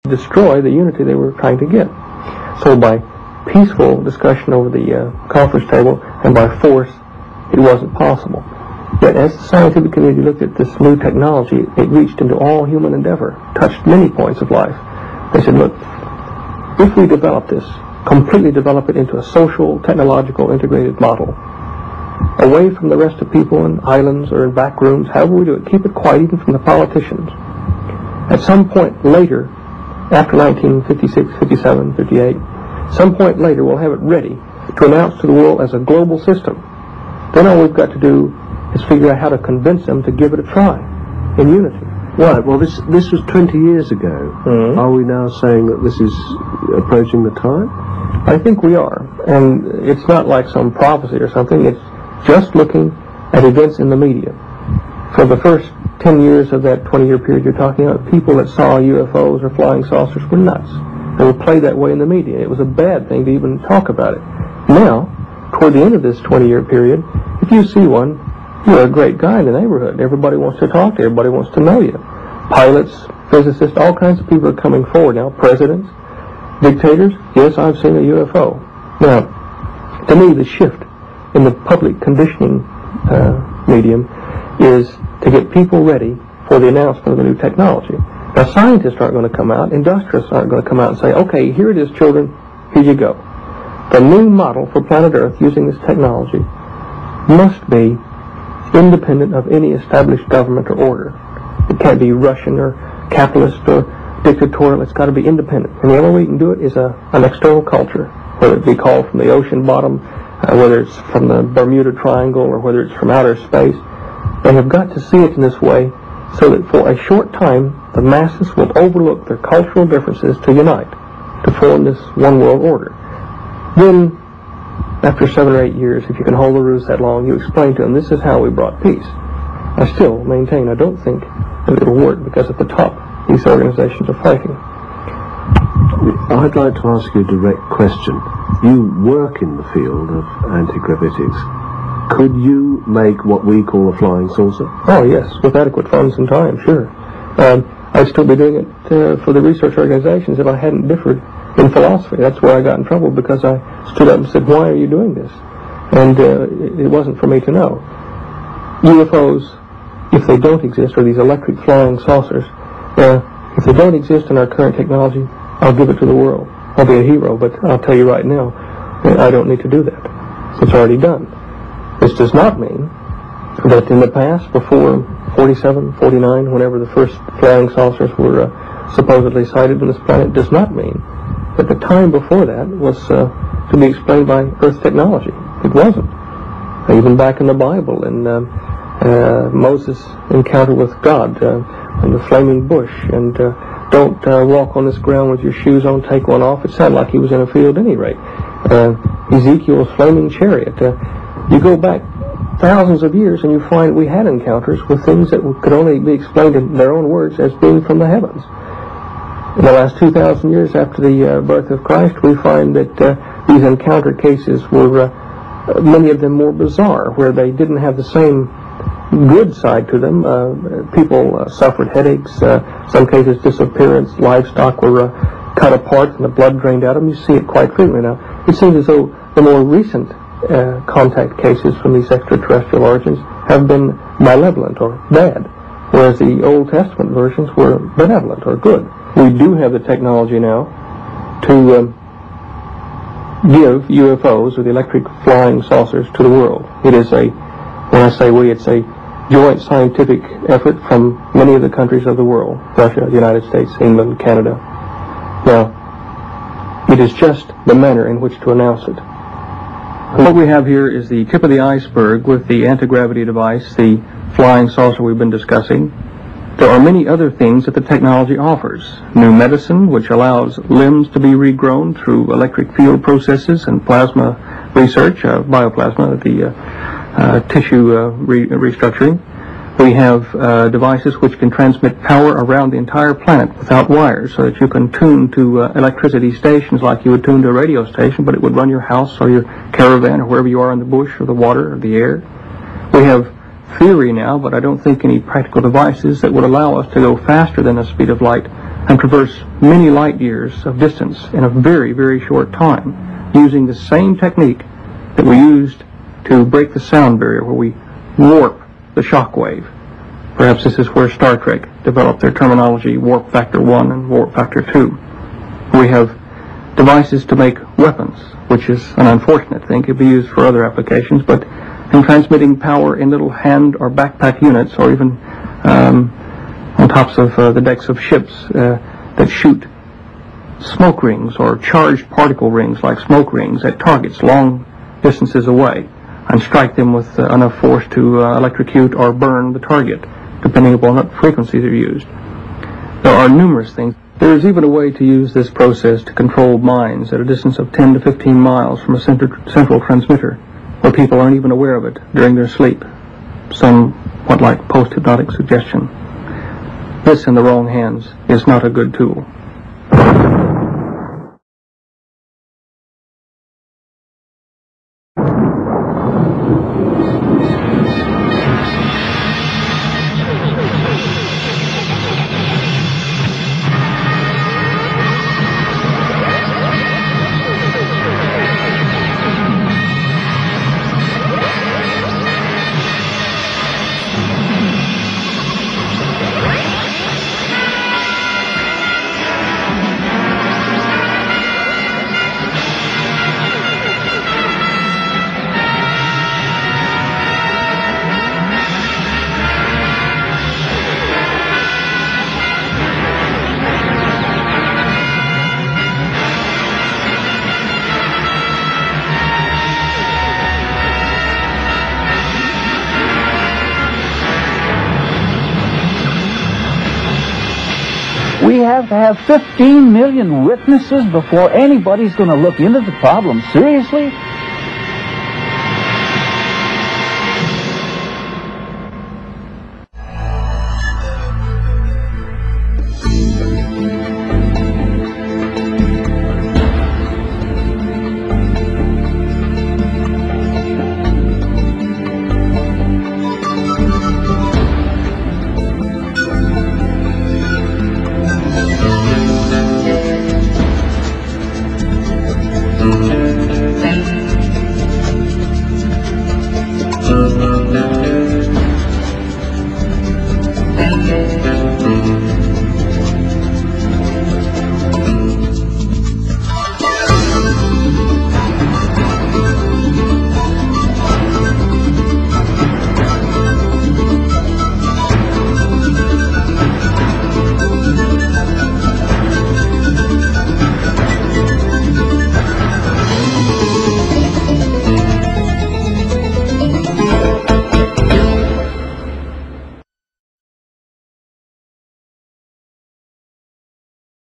destroy the unity they were trying to get. So by peaceful discussion over the conference table and by force, it wasn't possible. Yet as the scientific community looked at this new technology, it reached into all human endeavor, touched many points of life. They said, look, if we develop this, completely develop it into a social, technological, integrated model, away from the rest of people in islands or in back rooms, however we do it, keep it quiet even from the politicians. At some point later, after 1956, 57, 58, some point later we'll have it ready to announce to the world as a global system. Then all we've got to do is figure out how to convince them to give it a try in unity. Right, well this was 20 years ago. Mm-hmm. Are we now saying that this is approaching the time? I think we are. And it's not like some prophecy or something. It's just looking at events in the media. For the first 10 years of that 20-year period you're talking about, people that saw UFOs or flying saucers were nuts. They were played that way in the media. It was a bad thing to even talk about it. Now, toward the end of this 20-year period, if you see one, you're a great guy in the neighborhood. Everybody wants to talk to you. Everybody wants to know you. Pilots, physicists, all kinds of people are coming forward now. Presidents, dictators. Yes, I've seen a UFO. Now, to me, the shift in the public conditioning medium is to get people ready for the announcement of the new technology. Now, scientists aren't going to come out. Industrialists aren't going to come out and say, okay, here it is, children. Here you go. The new model for planet Earth using this technology must be independent of any established government or order. It can't be Russian or capitalist or dictatorial. It's got to be independent. And the only way you can do it is an external culture, whether it be called from the ocean bottom, whether it's from the Bermuda Triangle, or whether it's from outer space. They have got to see it in this way so that for a short time the masses will overlook their cultural differences to unite, to form this one world order. Then, after 7 or 8 years, if you can hold the ruse that long, you explain to them, this is how we brought peace. I still maintain, I don't think that it'll work, because at the top, these organizations are fighting. I'd like to ask you a direct question. You work in the field of anti-gravitics. Could you make what we call a flying saucer? Oh, yes, with adequate funds and time, sure. I'd still be doing it for the research organizations if I hadn't differed in philosophy. That's where I got in trouble, because I stood up and said, why are you doing this? And it wasn't for me to know. UFOs, if they don't exist, or these electric flying saucers, if they don't exist in our current technology, I'll give it to the world. I'll be a hero, but I'll tell you right now, I don't need to do that. It's already done. This does not mean that in the past, before 47, 49, whenever the first flying saucers were supposedly sighted on this planet, does not mean that the time before that was to be explained by Earth technology. It wasn't. Even back in the Bible, in Moses' encounter with God in the flaming bush, and don't walk on this ground with your shoes on, take one off. It sounded like he was in a field at any rate. Ezekiel's flaming chariot. You go back thousands of years and you find we had encounters with things that could only be explained in their own words as being from the heavens. In the last 2,000 years after the birth of Christ, we find that these encounter cases were, many of them, more bizarre, where they didn't have the same good side to them. People suffered headaches, some cases disappearance, livestock were cut apart and the blood drained out of them. You see it quite frequently now. It seems as though the more recent contact cases from these extraterrestrial origins have been malevolent or bad, whereas the Old Testament versions were benevolent or good. We do have the technology now to give UFOs, or the electric flying saucers, to the world. It is when I say we, it's a joint scientific effort from many of the countries of the world: Russia, the United States, England, Canada. Now, it is just the manner in which to announce it. What we have here is the tip of the iceberg with the anti-gravity device, the flying saucer we've been discussing. There are many other things that the technology offers. New medicine, which allows limbs to be regrown through electric field processes and plasma research, bioplasma, the tissue restructuring. We have devices which can transmit power around the entire planet without wires, so that you can tune to electricity stations like you would tune to a radio station, but it would run your house or your caravan or wherever you are in the bush or the water or the air. We have theory now, but I don't think any practical devices that would allow us to go faster than the speed of light and traverse many light years of distance in a very, very short time, using the same technique that we used to break the sound barrier, where we warp the shock wave. Perhaps this is where Star Trek developed their terminology, warp factor 1 and warp factor 2. We have devices to make weapons, which is an unfortunate thing. It could be used for other applications, but in transmitting power in little hand or backpack units, or even on tops of the decks of ships that shoot smoke rings or charged particle rings like smoke rings at targets long distances away and strike them with enough force to electrocute or burn the target, depending upon what frequencies are used. There are numerous things. There is even a way to use this process to control mines at a distance of 10 to 15 miles from a central transmitter, where people aren't even aware of it during their sleep, somewhat like post-hypnotic suggestion. This, in the wrong hands, is not a good tool. We have to have 15 million witnesses before anybody's going to look into the problem seriously?